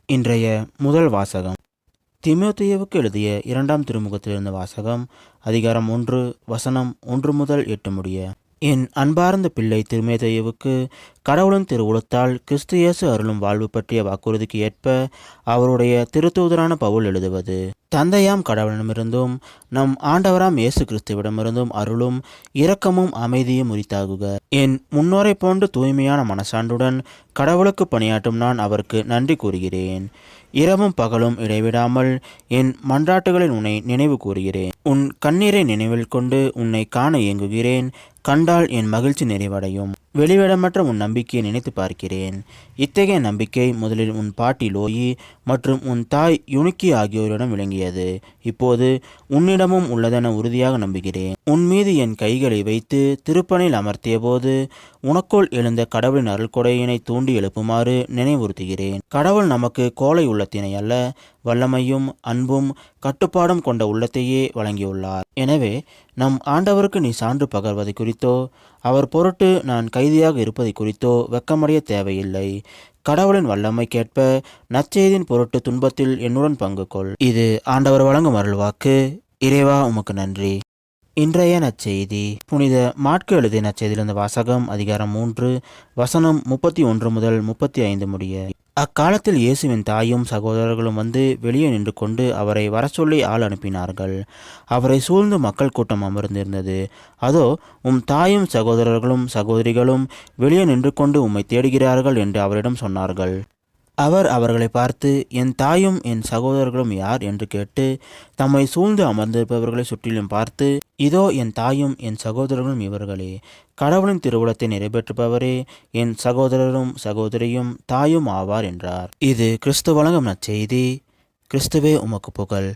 இன்றைய முதல் வாசகம் தீமோத்தேயுவுக்கு எழுதிய 2ஆம் திருமுகத்திலிருந்த வாசகம், அதிகாரம் 1, வசனம் 1 முதல் 8 முடிய. என் அன்பார்ந்த பிள்ளை தீமோத்தேயுவுக்கு கடவுளின் திருவுளத்தால் கிறிஸ்து இயேசு அருளும் வாழ்வு பற்றிய வாக்குறுதிக்கு ஏற்ப அவருடைய திருத்தூதரான பவுல் எழுதுவது: தந்தையாம் கடவுளிடமிருந்தும் நம் ஆண்டவராம் இயேசு கிறிஸ்துவிடமிருந்தும் அருளும் இரக்கமும் அமைதியும் உரித்தாகுக. என் முன்னோரை போன்று தூய்மையான மனசான்றுடன் கடவுளுக்கு பணியாற்றும் நான் அவருக்கு நன்றி கூறுகிறேன். இரவும் பகலும் இடைவிடாமல் என் மன்றாட்டுகளில் உன்னை நினைவு கூறுகிறேன். உன் கண்ணீரை நினைவில் கொண்டு உன்னை காண இயங்குகிறேன். கண்டால் என் மகிழ்ச்சி நிறைவடையும். வெளிவிடமற்ற உன் நம்பிக்கையை நினைத்து பார்க்கிறேன். இத்தகைய நம்பிக்கை முதலில் உன் பாட்டி லோயி மற்றும் உன் தாய் யுனிக்கி ஆகியோரிடம் விளங்கியது. இப்போது உன்னிடமும் உள்ளதென உறுதியாக நம்புகிறேன். உன் மீது என் கைகளை வைத்து திருப்பணியில் அமர்த்திய போது உனக்குள் எழுந்த கடவுளின் அருள்கொடையினை தூண்டி எழுப்புமாறு நினைவுறுத்துகிறேன். கடவுள் நமக்கு கோழை உள்ளத்தினை அல்ல, வல்லமையும் அன்பும் கட்டுப்பாடும் கொண்ட உள்ளத்தையே வழங்கியுள்ளார். எனவே நம் ஆண்டவருக்கு நீ சான்று பகர்வதை குறித்தோ அவர் பொருட்டு நான் கைதியாக இருப்பதை குறித்தோ வெட்கமடைய தேவையில்லை. கடவுளின் வல்லமைக்கேற்ப நற்செய்தியின் பொருட்டு துன்பத்தில் என்னுடன் பங்கு கொள். இது ஆண்டவர் வழங்கும் அருள்வாக்கு. இறைவா, உமக்கு நன்றி. இன்றைய நற்செய்தி புனித மாற்கு எழுதிய நற்செய்தியிலிருந்த வாசகம், அதிகாரம் 3, வசனம் 31 முதல் 35 முடிய. அக்காலத்தில் இயேசுவின் தாயும் சகோதரர்களும் வந்து வெளியே நின்று கொண்டு அவரை வர சொல்லி ஆள் அனுப்பினார்கள். அவரை சூழ்ந்து மக்கள் கூட்டம் அமர்ந்திருந்தது. அதோ, உம் தாயும் சகோதரர்களும் சகோதரிகளும் வெளியே நின்று கொண்டு உம்மை தேடுகிறார்கள் என்று அவரிடம் சொன்னார்கள். அவர் அவர்களை பார்த்து, என் தாயும் என் சகோதரர்களும் யார் என்று கேட்டு தம்மை சூழ்ந்து அமர்ந்திருப்பவர்களை சுற்றிலும் பார்த்து, இதோ என் தாயும் என் சகோதரர்களும் இவர்களே. கடவுளின் திருவுளத்தை நிறைவேற்றுபவரே என் சகோதரரும் சகோதரியும் தாயும் ஆவார் என்றார். இது கிறிஸ்து வழங்கும் நற்செய்தி. கிறிஸ்துவே உமக்கு புகழ்.